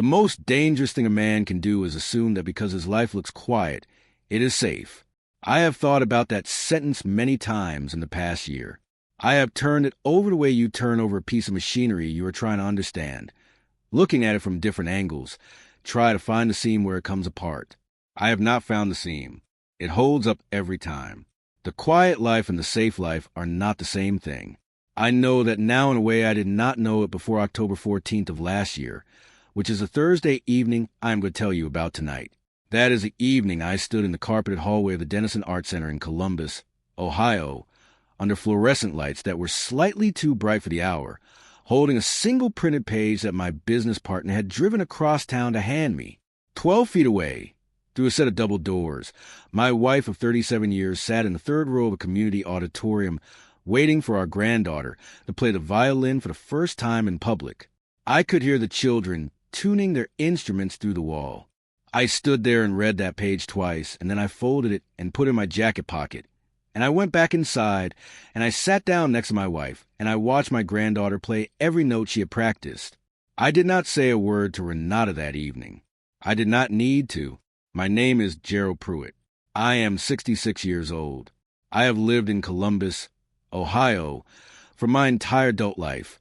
most dangerous thing a man can do is assume that because his life looks quiet, it is safe. I have thought about that sentence many times in the past year. I have turned it over the way you turn over a piece of machinery you are trying to understand. Looking at it from different angles, try to find the seam where it comes apart. I have not found the seam. It holds up every time. The quiet life and the safe life are not the same thing. I know that now in a way I did not know it before October 14th of last year, which is a Thursday evening I am going to tell you about tonight. That is the evening I stood in the carpeted hallway of the Denison Art Center in Columbus, Ohio, under fluorescent lights that were slightly too bright for the hour, holding a single printed page that my business partner had driven across town to hand me. 12 feet away, through a set of double doors, my wife of 37 years sat in the third row of a community auditorium waiting for our granddaughter to play the violin for the first time in public. I could hear the children tuning their instruments through the wall. I stood there and read that page twice, and then I folded it and put it in my jacket pocket. And I went back inside, and I sat down next to my wife, and I watched my granddaughter play every note she had practiced. I did not say a word to Renata that evening. I did not need to. My name is Gerald Pruitt. I am 66 years old. I have lived in Columbus, Ohio, for my entire adult life.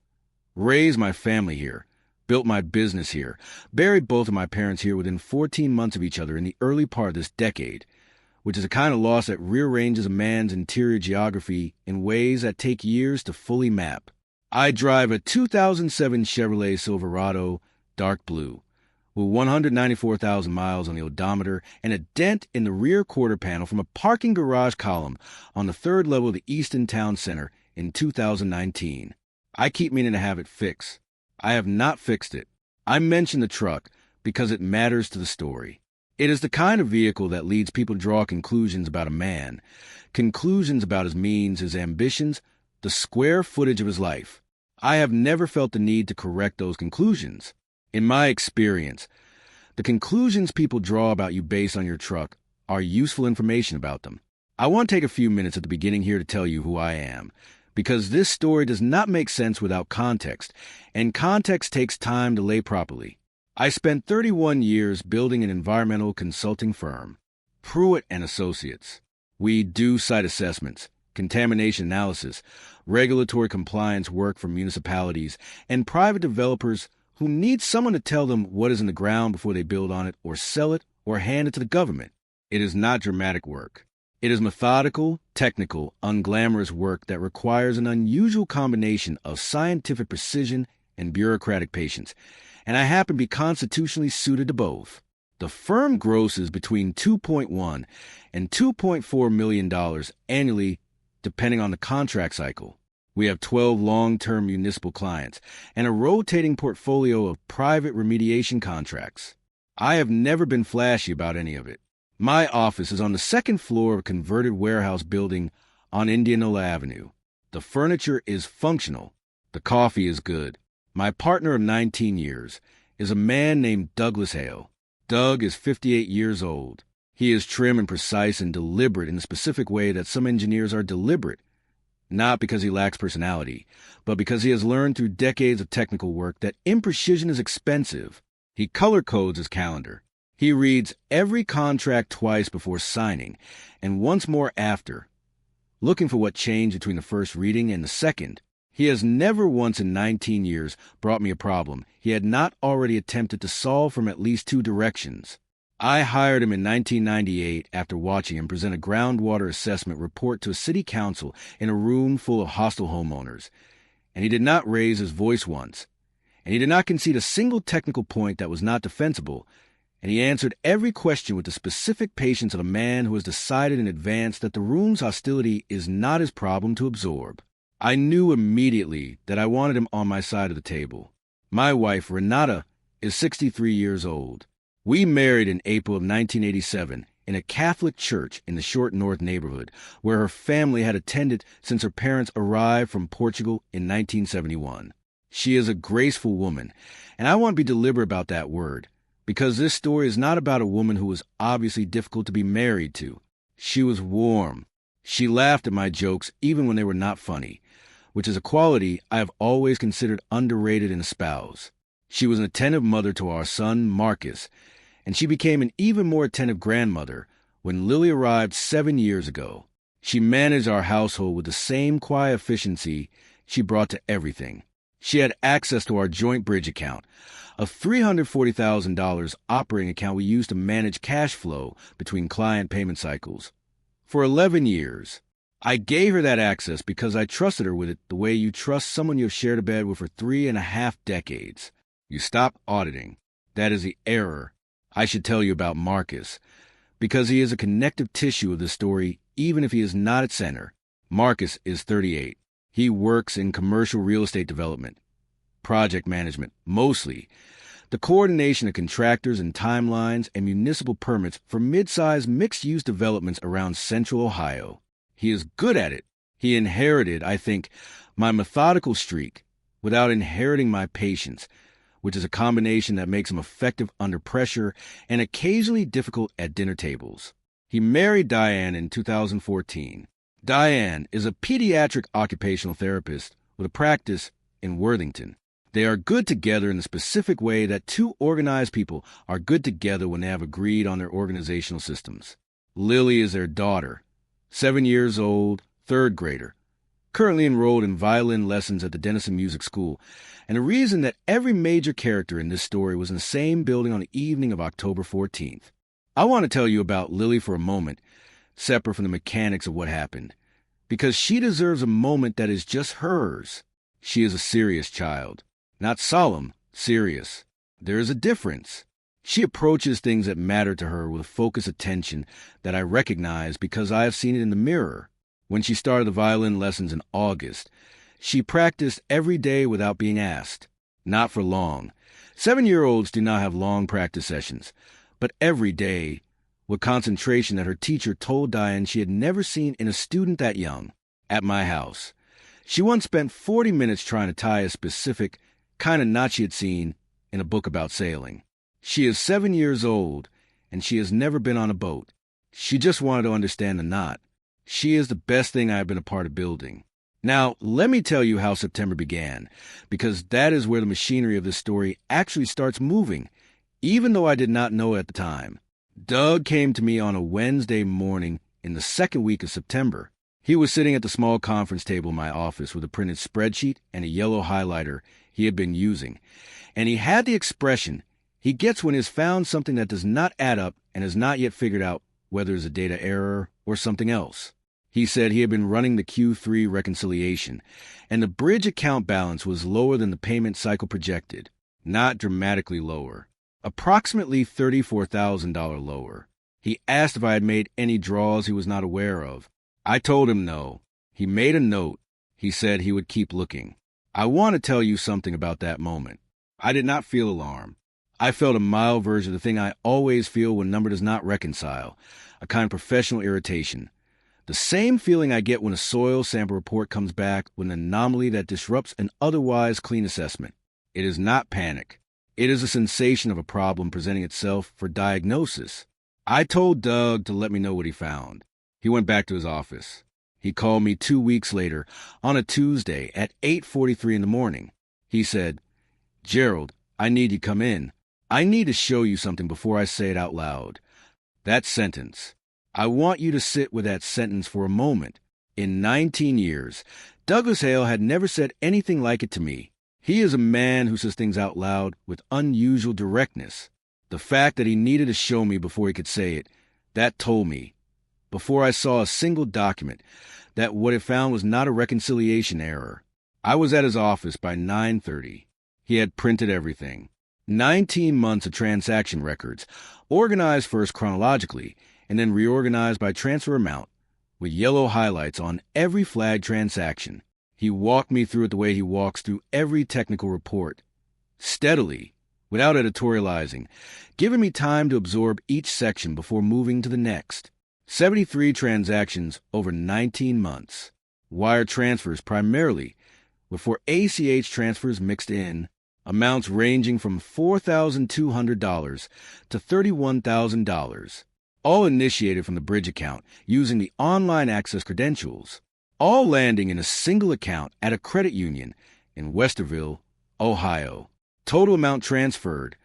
Raised my family here. Built my business here. Buried both of my parents here within 14 months of each other in the early part of this decade, which is a kind of loss that rearranges a man's interior geography in ways that take years to fully map. I drive a 2007 Chevrolet Silverado, dark blue, with 194,000 miles on the odometer and a dent in the rear quarter panel from a parking garage column on the third level of the Easton Town Center in 2019. I keep meaning to have it fixed. I have not fixed it. I mention the truck because it matters to the story. It is the kind of vehicle that leads people to draw conclusions about a man, conclusions about his means, his ambitions, the square footage of his life. I have never felt the need to correct those conclusions. In my experience, the conclusions people draw about you based on your truck are useful information about them. I want to take a few minutes at the beginning here to tell you who I am, because this story does not make sense without context, and context takes time to lay properly. I spent 31 years building an environmental consulting firm, Pruitt and Associates. We do site assessments, contamination analysis, regulatory compliance work for municipalities, and private developers who need someone to tell them what is in the ground before they build on it or sell it or hand it to the government. It is not dramatic work. It is methodical, technical, unglamorous work that requires an unusual combination of scientific precision and bureaucratic patience, and I happen to be constitutionally suited to both. The firm grosses between $2.1 and $2.4 million annually, depending on the contract cycle. We have 12 long-term municipal clients and a rotating portfolio of private remediation contracts. I have never been flashy about any of it. My office is on the second floor of a converted warehouse building on Indianola Avenue. The furniture is functional. The coffee is good. My partner of 19 years is a man named Douglas Hale. Doug is 58 years old. He is trim and precise and deliberate in the specific way that some engineers are deliberate, not because he lacks personality, but because he has learned through decades of technical work that imprecision is expensive. He color codes his calendar. He reads every contract twice before signing, and once more after, looking for what changed between the first reading and the second. He has never once in 19 years brought me a problem he had not already attempted to solve from at least two directions. I hired him in 1998 after watching him present a groundwater assessment report to a city council in a room full of hostile homeowners, and he did not raise his voice once, and he did not concede a single technical point that was not defensible, and he answered every question with the specific patience of a man who has decided in advance that the room's hostility is not his problem to absorb. I knew immediately that I wanted him on my side of the table. My wife, Renata, is 63 years old. We married in April of 1987 in a Catholic church in the Short North neighborhood, where her family had attended since her parents arrived from Portugal in 1971. She is a graceful woman, and I want to be deliberate about that word, because this story is not about a woman who was obviously difficult to be married to. She was warm. She laughed at my jokes even when they were not funny, which is a quality I have always considered underrated in a spouse. She was an attentive mother to our son, Marcus, and she became an even more attentive grandmother when Lily arrived 7 years ago. She managed our household with the same quiet efficiency she brought to everything. She had access to our joint bridge account, a $340,000 operating account we used to manage cash flow between client payment cycles. For 11 years, I gave her that access because I trusted her with it the way you trust someone you have shared a bed with for 3.5 decades. You stop auditing. That is the error. I should tell you about Marcus, because he is a connective tissue of the story, even if he is not at center. Marcus is 38. He works in commercial real estate development, project management, mostly, the coordination of contractors and timelines and municipal permits for mid-sized mixed-use developments around central Ohio. He is good at it. He inherited, I think, my methodical streak without inheriting my patience, which is a combination that makes him effective under pressure and occasionally difficult at dinner tables. He married Diane in 2014. Diane is a pediatric occupational therapist with a practice in Worthington. They are good together in the specific way that two organized people are good together when they have agreed on their organizational systems. Lily is their daughter, 7 years old, third grader, currently enrolled in violin lessons at the Denison Music School, and the reason that every major character in this story was in the same building on the evening of October 14th. I want to tell you about Lily for a moment, separate from the mechanics of what happened, because she deserves a moment that is just hers. She is a serious child. Not solemn, serious. There is a difference. She approaches things that matter to her with focused attention that I recognize because I have seen it in the mirror. When she started the violin lessons in August, she practiced every day without being asked. Not for long. 7-year-olds do not have long practice sessions, but every day, with concentration that her teacher told Diane she had never seen in a student that young. At my house, she once spent 40 minutes trying to tie a specific kind of knot she had seen in a book about sailing. She is 7 years old, and she has never been on a boat. She just wanted to understand the knot. She is the best thing I have been a part of building. Now, let me tell you how September began, because that is where the machinery of this story actually starts moving, even though I did not know at the time. Doug came to me on a Wednesday morning in the second week of September. He was sitting at the small conference table in my office with a printed spreadsheet and a yellow highlighter he had been using, and he had the expression he gets when he has found something that does not add up and has not yet figured out whether it's a data error or something else. He said he had been running the Q3 reconciliation, and the bridge account balance was lower than the payment cycle projected, not dramatically lower. Approximately $34,000 lower. He asked if I had made any draws he was not aware of. I told him no. He made a note. He said he would keep looking. I want to tell you something about that moment. I did not feel alarm. I felt a mild version of the thing I always feel when number does not reconcile, a kind of professional irritation. The same feeling I get when a soil sample report comes back with an anomaly that disrupts an otherwise clean assessment. It is not panic. It is a sensation of a problem presenting itself for diagnosis. I told Doug to let me know what he found. He went back to his office. He called me 2 weeks later on a Tuesday at 8:43 in the morning. He said, "Gerald, I need you to come in. I need to show you something before I say it out loud. That sentence. I want you to sit with that sentence for a moment. In 19 years, Douglas Hale had never said anything like it to me. He is a man who says things out loud with unusual directness. The fact that he needed to show me before he could say it, that told me, before I saw a single document, that what it found was not a reconciliation error. I was at his office by 9:30. He had printed everything. 19 months of transaction records, organized first chronologically, and then reorganized by transfer amount, with yellow highlights on every flagged transaction. He walked me through it the way he walks through every technical report, steadily, without editorializing, giving me time to absorb each section before moving to the next. 73 transactions over 19 months. Wire transfers primarily, with 4 ACH transfers mixed in, amounts ranging from $4,200 to $31,000, all initiated from the bridge account using the online access credentials, all landing in a single account at a credit union in Westerville, Ohio. Total amount transferred,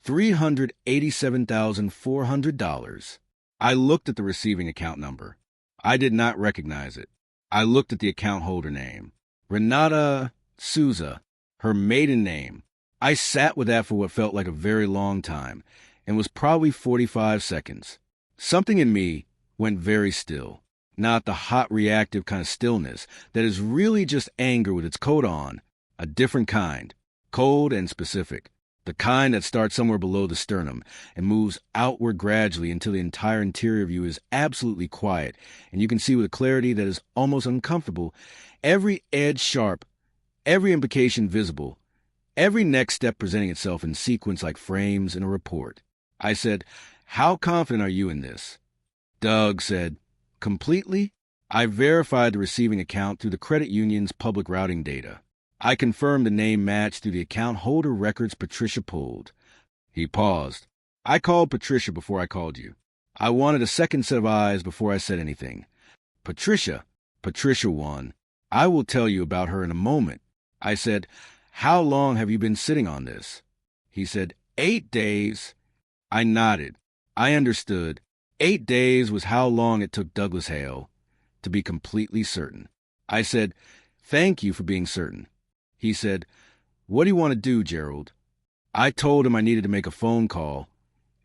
$387,400. I looked at the receiving account number. I did not recognize it. I looked at the account holder name. Renata Souza, her maiden name. I sat with that for what felt like a very long time, and was probably 45 seconds. Something in me went very still. Not the hot reactive kind of stillness that is really just anger with its coat on, a different kind, cold and specific. The kind that starts somewhere below the sternum and moves outward gradually until the entire interior of you is absolutely quiet, and you can see with a clarity that is almost uncomfortable, every edge sharp, every implication visible, every next step presenting itself in sequence like frames in a report. I said, "How confident are you in this?" Doug said, "Completely." I verified the receiving account through the credit union's public routing data. I confirmed the name matched through the account holder records Patricia pulled. He paused. "I called Patricia before I called you. I wanted a second set of eyes before I said anything. Patricia won. I will tell you about her in a moment." I said, "How long have you been sitting on this?" He said, 8 days. I nodded. I understood. 8 days was how long it took Douglas Hale to be completely certain. I said, "Thank you for being certain." He said, "What do you want to do, Gerald?" I told him I needed to make a phone call,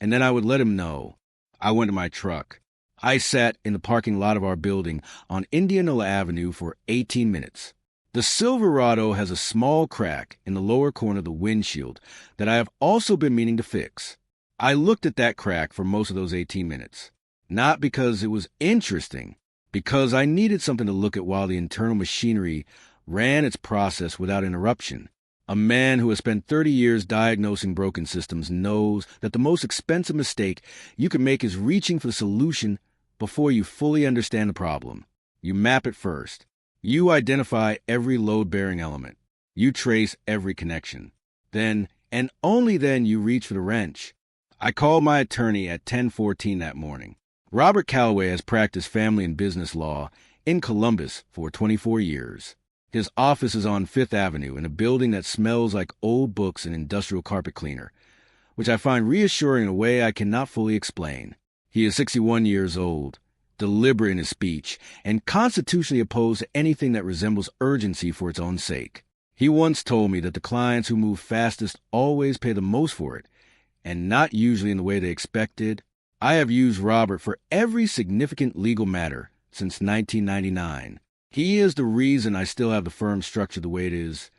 and then I would let him know. I went to my truck. I sat in the parking lot of our building on Indianola Avenue for 18 minutes. The Silverado has a small crack in the lower corner of the windshield that I have also been meaning to fix. I looked at that crack for most of those 18 minutes, not because it was interesting, because I needed something to look at while the internal machinery ran its process without interruption. A man who has spent 30 years diagnosing broken systems knows that the most expensive mistake you can make is reaching for the solution before you fully understand the problem. You map it first. You identify every load-bearing element. You trace every connection. Then, and only then, you reach for the wrench. I called my attorney at 10:14 that morning. Robert Calloway has practiced family and business law in Columbus for 24 years. His office is on Fifth Avenue in a building that smells like old books and industrial carpet cleaner, which I find reassuring in a way I cannot fully explain. He is 61 years old, deliberate in his speech, and constitutionally opposed to anything that resembles urgency for its own sake. He once told me that the clients who move fastest always pay the most for it, and not usually in the way they expected. I have used Robert for every significant legal matter since 1999. He is the reason I still have the firm structured the way it is,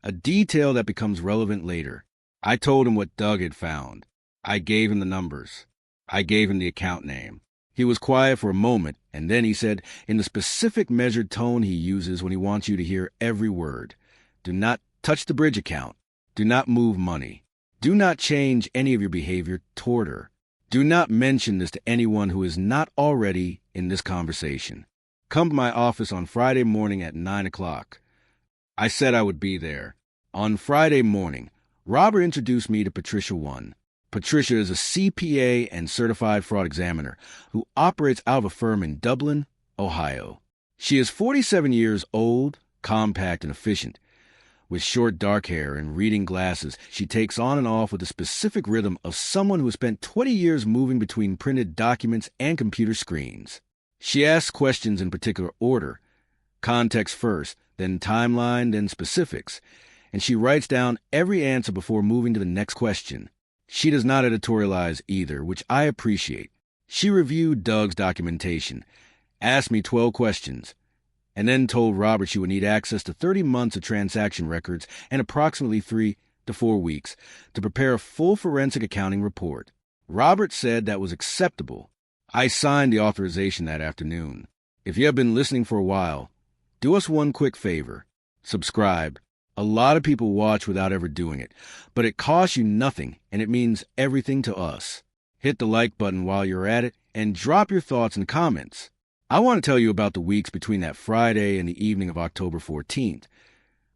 a detail that becomes relevant later. I told him what Doug had found. I gave him the numbers. I gave him the account name. He was quiet for a moment, and then he said, in the specific measured tone he uses when he wants you to hear every word, "Do not touch the bridge account. Do not move money. Do not change any of your behavior toward her. Do not mention this to anyone who is not already in this conversation. Come to my office on Friday morning at 9 o'clock. I said I would be there. On Friday morning, Robert introduced me to Patricia One. Patricia is a CPA and certified fraud examiner who operates out of a firm in Dublin, Ohio. She is 47 years old, compact and efficient. With short dark hair and reading glasses, she takes on and off with the specific rhythm of someone who has spent 20 years moving between printed documents and computer screens. She asks questions in particular order, context first, then timeline, then specifics, and she writes down every answer before moving to the next question. She does not editorialize either, which I appreciate. She reviewed Doug's documentation, asked me 12 questions, and then told Robert she would need access to 30 months of transaction records and approximately 3 to 4 weeks to prepare a full forensic accounting report. Robert said that was acceptable. I signed the authorization that afternoon. If you have been listening for a while, do us one quick favor. Subscribe. A lot of people watch without ever doing it, but it costs you nothing, and it means everything to us. Hit the like button while you're at it, and drop your thoughts in the comments. I want to tell you about the weeks between that Friday and the evening of October 14th,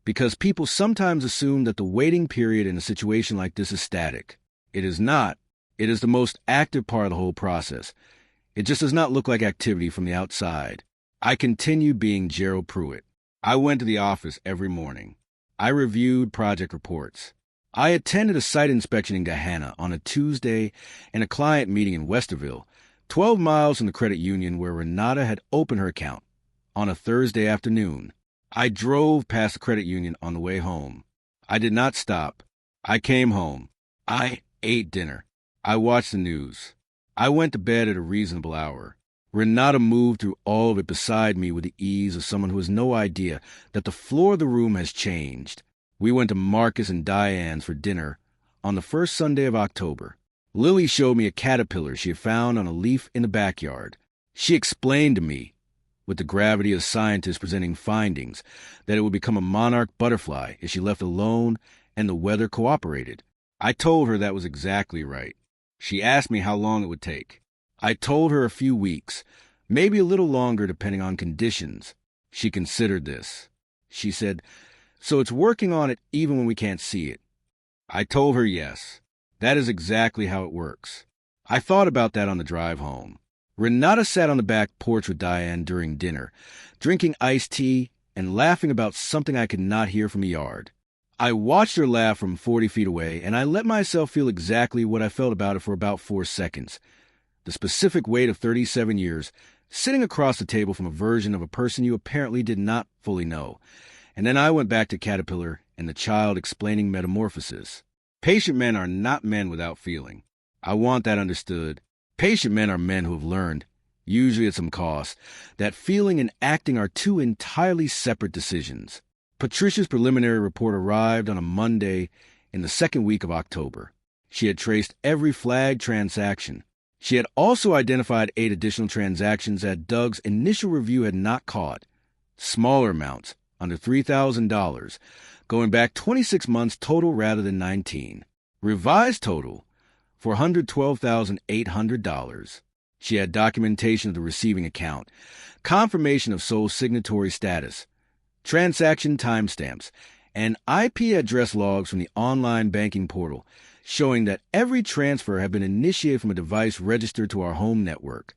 because people sometimes assume that the waiting period in a situation like this is static. It is not. It is the most active part of the whole process. It just does not look like activity from the outside. I continued being Gerald Pruitt. I went to the office every morning. I reviewed project reports. I attended a site inspection in Gahanna on a Tuesday and a client meeting in Westerville, 12 miles from the credit union where Renata had opened her account, on a Thursday afternoon. I drove past the credit union on the way home. I did not stop. I came home. I ate dinner. I watched the news. I went to bed at a reasonable hour. Renata moved through all of it beside me with the ease of someone who has no idea that the floor of the room has changed. We went to Marcus and Diane's for dinner on the first Sunday of October. Lily showed me a caterpillar she had found on a leaf in the backyard. She explained to me, with the gravity of a scientist presenting findings, that it would become a monarch butterfly if she left alone and the weather cooperated. I told her that was exactly right. She asked me how long it would take. I told her a few weeks, maybe a little longer depending on conditions. She considered this. She said, "So it's working on it even when we can't see it." I told her yes. That is exactly how it works. I thought about that on the drive home. Renata sat on the back porch with Diane during dinner, drinking iced tea and laughing about something I could not hear from the yard. I watched her laugh from 40 feet away, and I let myself feel exactly what I felt about it for about 4 seconds. The specific weight of 37 years, sitting across the table from a version of a person you apparently did not fully know. And then I went back to Caterpillar and the child explaining metamorphosis. Patient men are not men without feeling. I want that understood. Patient men are men who have learned, usually at some cost, that feeling and acting are two entirely separate decisions. Patricia's preliminary report arrived on a Monday in the second week of October. She had traced every flagged transaction. She had also identified 8 additional transactions that Doug's initial review had not caught. Smaller amounts, under $3,000, going back 26 months total rather than 19. Revised total, $412,800. She had documentation of the receiving account, confirmation of sole signatory status, transaction timestamps, and IP address logs from the online banking portal, showing that every transfer had been initiated from a device registered to our home network,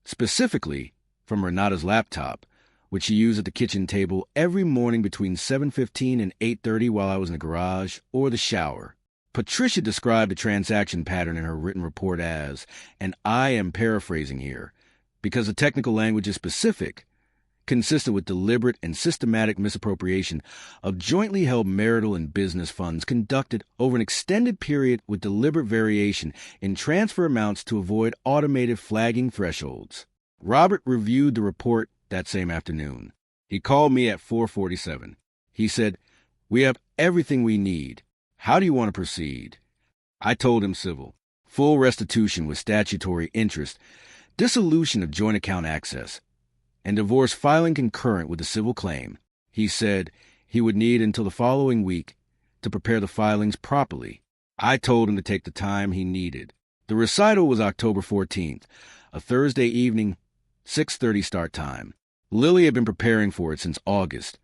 specifically from Renata's laptop, which she used at the kitchen table every morning between 7:15 and 8:30 while I was in the garage or the shower. Patricia described the transaction pattern in her written report as, and I am paraphrasing here, because the technical language is specific, consistent with deliberate and systematic misappropriation of jointly held marital and business funds conducted over an extended period with deliberate variation in transfer amounts to avoid automated flagging thresholds. Robert reviewed the report that same afternoon. He called me at 4:47. He said, "We have everything we need. How do you want to proceed?" I told him civil. Full restitution with statutory interest, dissolution of joint account access, and divorce filing concurrent with the civil claim. He said he would need until the following week to prepare the filings properly. I told him to take the time he needed. The recital was October 14th, a Thursday evening, 6:30 start time. Lily had been preparing for it since August,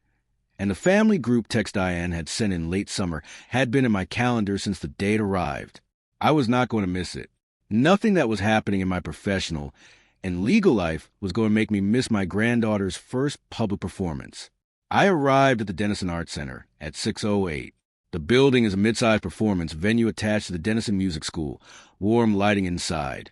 and the family group text Diane had sent in late summer had been in my calendar since the date arrived. I was not going to miss it. Nothing that was happening in my professional and legal life was going to make me miss my granddaughter's first public performance. I arrived at the Denison Arts Center at 6:08. The building is a mid-sized performance venue attached to the Denison Music School, warm lighting inside.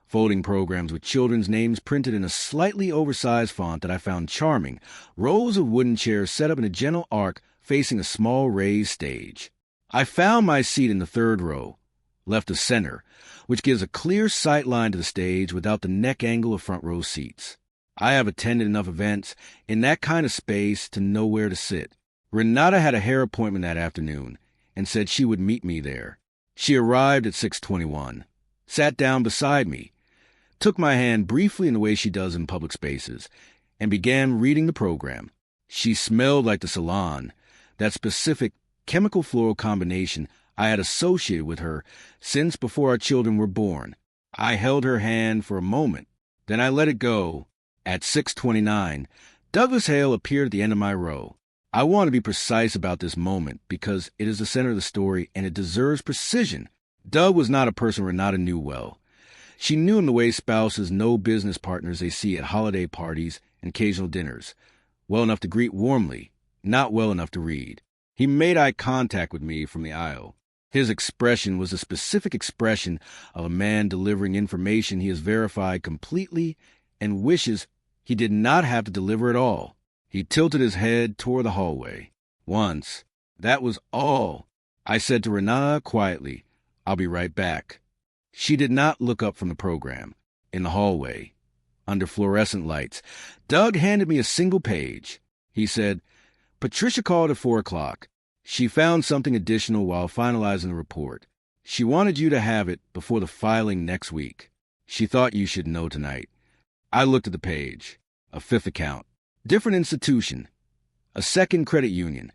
Folding programs with children's names printed in a slightly oversized font that I found charming, rows of wooden chairs set up in a gentle arc facing a small raised stage. I found my seat in the 3rd row, left of center, which gives a clear sight line to the stage without the neck angle of front row seats. I have attended enough events in that kind of space to know where to sit. Renata had a hair appointment that afternoon and said she would meet me there. She arrived at 6:21, sat down beside me, took my hand briefly in the way she does in public spaces, and began reading the program. She smelled like the salon, that specific chemical floral combination I had associated with her since before our children were born. I held her hand for a moment, then I let it go. At 6:29, Douglas Hale appeared at the end of my row. I want to be precise about this moment because it is the center of the story and it deserves precision. Doug was not a person Renata knew well. She knew him the way spouses know business partners they see at holiday parties and occasional dinners. Well enough to greet warmly, not well enough to read. He made eye contact with me from the aisle. His expression was a specific expression of a man delivering information he has verified completely and wishes he did not have to deliver at all. He tilted his head toward the hallway. Once. That was all. I said to Renata quietly, "I'll be right back." She did not look up from the program. In the hallway, under fluorescent lights, Doug handed me a single page. He said, "Patricia called at 4 o'clock. She found something additional while finalizing the report. She wanted you to have it before the filing next week. She thought you should know tonight." I looked at the page. A fifth account. Different institution. A second credit union.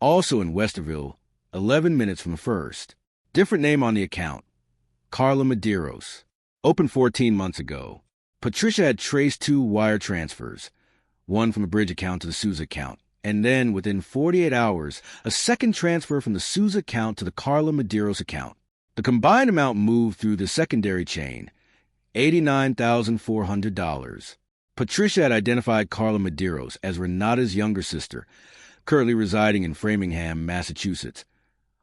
Also in Westerville, 11 minutes from the first. Different name on the account. Carla Medeiros. Opened 14 months ago. Patricia had traced 2 wire transfers. One from the bridge account to the Sousa account. And then, within 48 hours, a second transfer from the Sousa account to the Carla Medeiros account. The combined amount moved through the secondary chain, $89,400. Patricia had identified Carla Medeiros as Renata's younger sister, currently residing in Framingham, Massachusetts,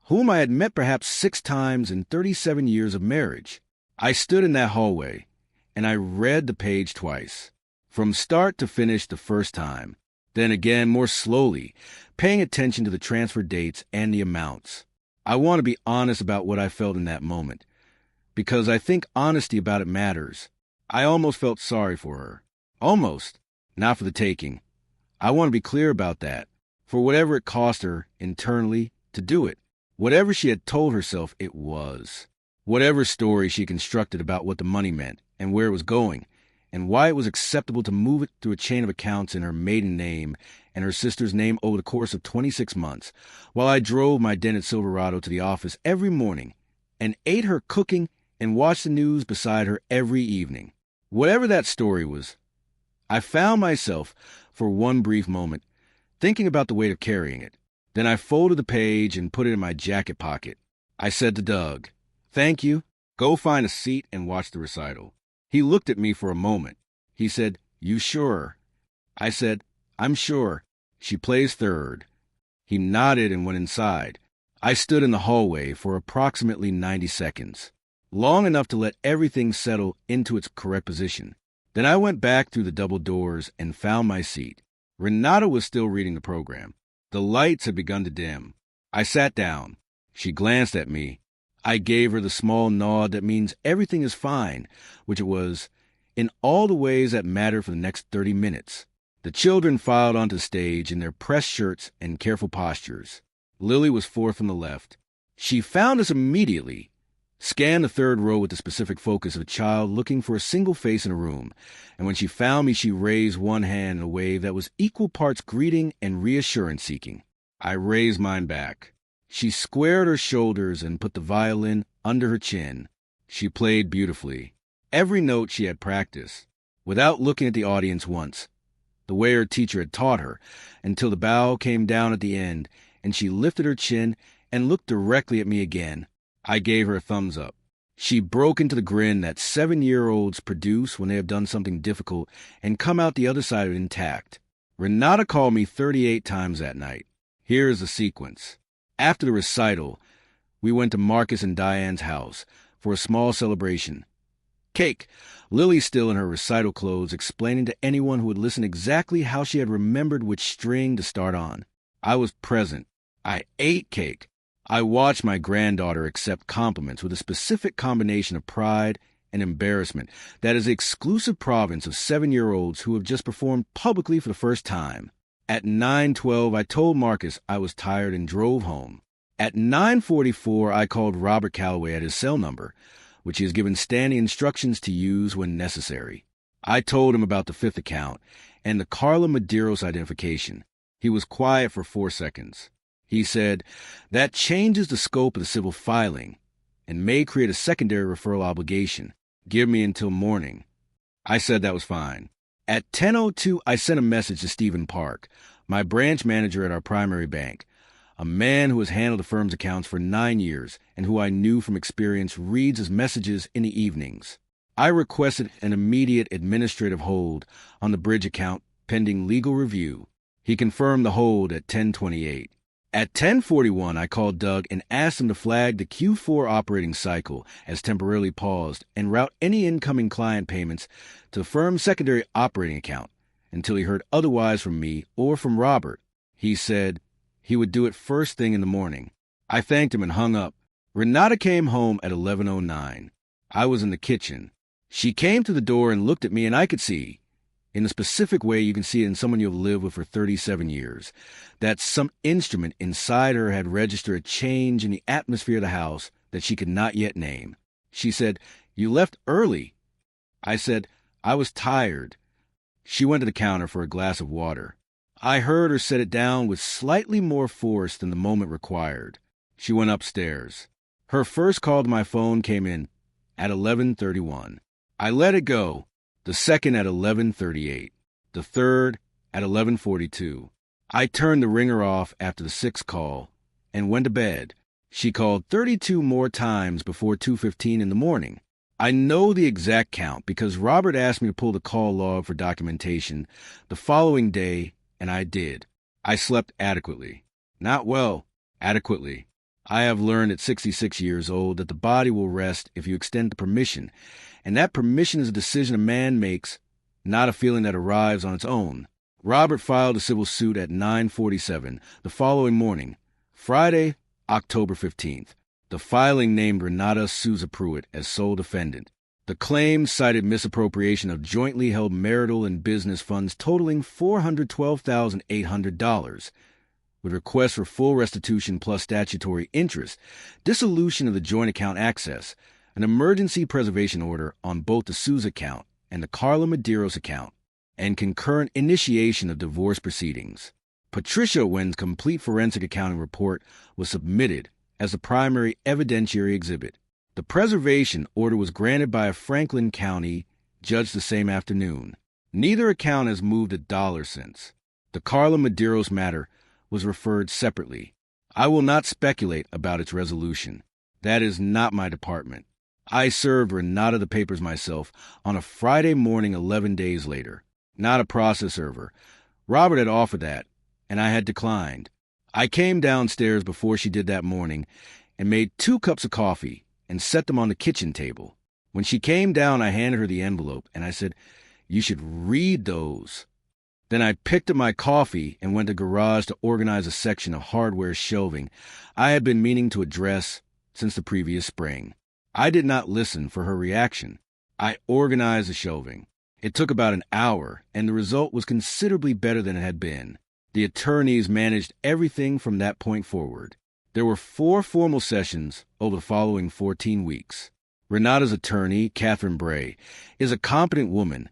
whom I had met perhaps 6 times in 37 years of marriage. I stood in that hallway, and I read the page twice, from start to finish the first time, then again more slowly, paying attention to the transfer dates and the amounts. I want to be honest about what I felt in that moment, because I think honesty about it matters. I almost felt sorry for her. Almost. Not for the taking. I want to be clear about that. For whatever it cost her, internally, to do it. Whatever she had told herself it was. Whatever story she constructed about what the money meant, and where it was going, and why it was acceptable to move it through a chain of accounts in her maiden name and her sister's name over the course of 26 months, while I drove my dented Silverado to the office every morning, and ate her cooking and watched the news beside her every evening. Whatever that story was, I found myself, for one brief moment, thinking about the weight of carrying it. Then I folded the page and put it in my jacket pocket. I said to Doug, "Thank you. Go find a seat and watch the recital." He looked at me for a moment. He said, "You sure?" I said, "I'm sure. She plays third." He nodded and went inside. I stood in the hallway for approximately 90 seconds. Long enough to let everything settle into its correct position. Then I went back through the double doors and found my seat. Renata was still reading the program. The lights had begun to dim. I sat down. She glanced at me. I gave her the small nod that means everything is fine, which it was, in all the ways that mattered for the next 30 minutes. The children filed onto the stage in their pressed shirts and careful postures. Lily was fourth from the left. She found us immediately. Scanned the third row with the specific focus of a child looking for a single face in a room, and when she found me, she raised one hand in a wave that was equal parts greeting and reassurance-seeking. I raised mine back. She squared her shoulders and put the violin under her chin. She played beautifully. Every note she had practiced, without looking at the audience once, the way her teacher had taught her, until the bow came down at the end, and she lifted her chin and looked directly at me again. I gave her a thumbs up. She broke into the grin that 7-year-olds produce when they have done something difficult and come out the other side of it intact. Renata called me 38 times that night. Here is the sequence. After the recital, we went to Marcus and Diane's house for a small celebration. Cake. Lily, still in her recital clothes, explaining to anyone who would listen exactly how she had remembered which string to start on. I was present. I ate cake. I watched my granddaughter accept compliments with a specific combination of pride and embarrassment that is the exclusive province of 7-year-olds who have just performed publicly for the first time. At 9:12, I told Marcus I was tired and drove home. At 9:44, I called Robert Calloway at his cell number, which he has given standing instructions to use when necessary. I told him about the fifth account and the Carla Medeiros identification. He was quiet for 4 seconds. He said, "That changes the scope of the civil filing and may create a secondary referral obligation. Give me until morning." I said that was fine. At 10:02, I sent a message to Stephen Park, my branch manager at our primary bank, a man who has handled the firm's accounts for 9 years and who I knew from experience reads his messages in the evenings. I requested an immediate administrative hold on the bridge account pending legal review. He confirmed the hold at 10:28. At 10:41, I called Doug and asked him to flag the Q4 operating cycle as temporarily paused and route any incoming client payments to the firm's secondary operating account until he heard otherwise from me or from Robert. He said he would do it first thing in the morning. I thanked him and hung up. Renata came home at 11:09. I was in the kitchen. She came to the door and looked at me, and I could see, in the specific way you can see it in someone you've lived with for 37 years, that some instrument inside her had registered a change in the atmosphere of the house that she could not yet name. She said, "You left early." I said, "I was tired." She went to the counter for a glass of water. I heard her set it down with slightly more force than the moment required. She went upstairs. Her first call to my phone came in at 11:31. I let it go. The second at 11:38. The third at 11:42. I turned the ringer off after the sixth call and went to bed. She called 32 more times before 2:15 in the morning. I know the exact count because Robert asked me to pull the call log for documentation the following day, and I did. I slept adequately. Not well, adequately. I have learned at 66 years old that the body will rest if you extend the permission, and that permission is a decision a man makes, not a feeling that arrives on its own. Robert filed a civil suit at 9:47 the following morning, Friday, October 15th. The filing named Renata Souza Pruitt as sole defendant. The claim cited misappropriation of jointly held marital and business funds totaling $412,800, with requests for full restitution plus statutory interest, dissolution of the joint account access, an emergency preservation order on both the Souza account and the Carla Medeiros account, and concurrent initiation of divorce proceedings. Patricia Wynn's complete forensic accounting report was submitted as the primary evidentiary exhibit. The preservation order was granted by a Franklin County judge the same afternoon. Neither account has moved a dollar since. The Carla Medeiros matter was referred separately. I will not speculate about its resolution. That is not my department. I served Renata the papers myself on a Friday morning 11 days later. Not a process server. Robert had offered that, and I had declined. I came downstairs before she did that morning and made 2 cups of coffee and set them on the kitchen table. When she came down, I handed her the envelope, and I said, "You should read those." Then I picked up my coffee and went to the garage to organize a section of hardware shelving I had been meaning to address since the previous spring. I did not listen for her reaction. I organized the shelving. It took about an hour, and the result was considerably better than it had been. The attorneys managed everything from that point forward. There were 4 formal sessions over the following 14 weeks. Renata's attorney, Catherine Bray, is a competent woman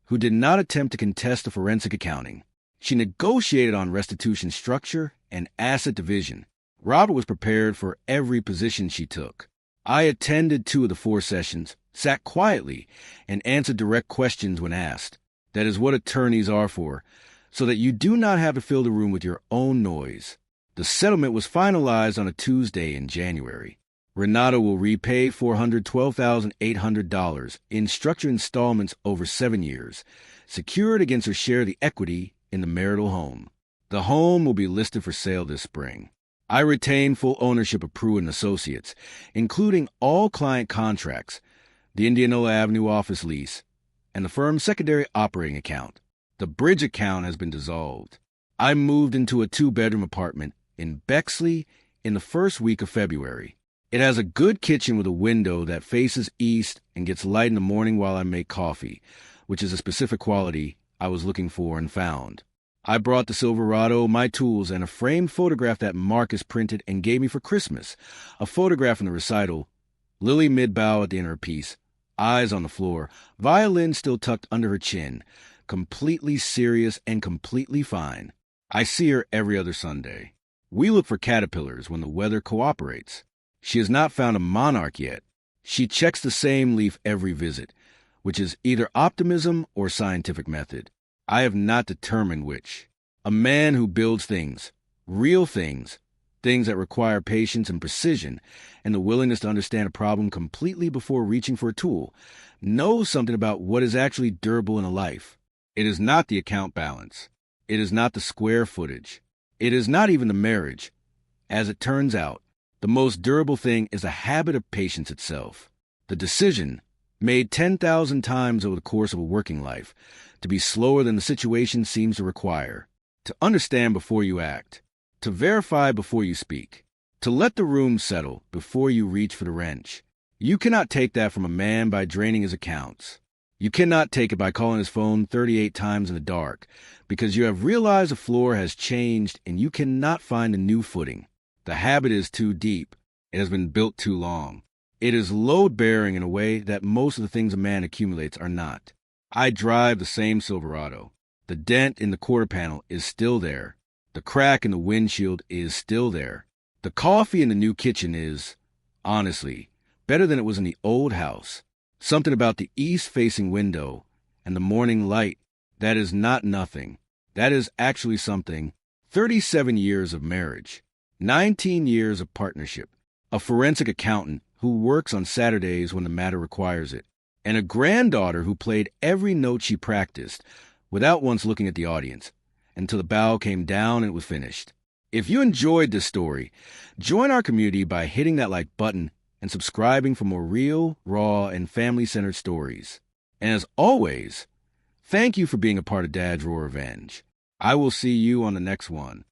who did not attempt to contest the forensic accounting. She negotiated on restitution structure and asset division. Robert was prepared for every position she took. I attended 2 of the 4 sessions, sat quietly, and answered direct questions when asked. That is what attorneys are for, so that you do not have to fill the room with your own noise. The settlement was finalized on a Tuesday in January. Renata will repay $412,800 in structured installments over 7 years, secured against her share of the equity in the marital home. The home will be listed for sale this spring. I retain full ownership of Pruitt & Associates, including all client contracts, the Indianola Avenue office lease, and the firm's secondary operating account. The bridge account has been dissolved. I moved into a 2-bedroom apartment in Bexley in the first week of February. It has a good kitchen with a window that faces east and gets light in the morning while I make coffee, which is a specific quality I was looking for and found. I brought the Silverado, my tools, and a framed photograph that Marcus printed and gave me for Christmas, a photograph from the recital, Lily mid-bow at the end of her piece, eyes on the floor, violin still tucked under her chin, completely serious and completely fine. I see her every other Sunday. We look for caterpillars when the weather cooperates. She has not found a monarch yet. She checks the same leaf every visit, which is either optimism or scientific method. I have not determined which. A man who builds things, real things, things that require patience and precision, and the willingness to understand a problem completely before reaching for a tool, knows something about what is actually durable in a life. It is not the account balance. It is not the square footage. It is not even the marriage, As it turns out, the most durable thing is the habit of patience itself. The decision, made 10,000 times over the course of a working life, to be slower than the situation seems to require, to understand before you act, to verify before you speak, to let the room settle before you reach for the wrench. You cannot take that from a man by draining his accounts. You cannot take it by calling his phone 38 times in the dark, because you have realized the floor has changed and you cannot find a new footing. The habit is too deep. It has been built too long. It is load-bearing in a way that most of the things a man accumulates are not. I drive the same Silverado. The dent in the quarter panel is still there. The crack in the windshield is still there. The coffee in the new kitchen is, honestly, better than it was in the old house. Something about the east-facing window and the morning light, that is not nothing. That is actually something. 37 years of marriage, 19 years of partnership, a forensic accountant who works on Saturdays when the matter requires it, and a granddaughter who played every note she practiced without once looking at the audience until the bow came down and it was finished. If you enjoyed this story, join our community by hitting that like button and subscribing for more real, raw, and family-centered stories. And as always, thank you for being a part of Dad's Raw Revenge. I will see you on the next one.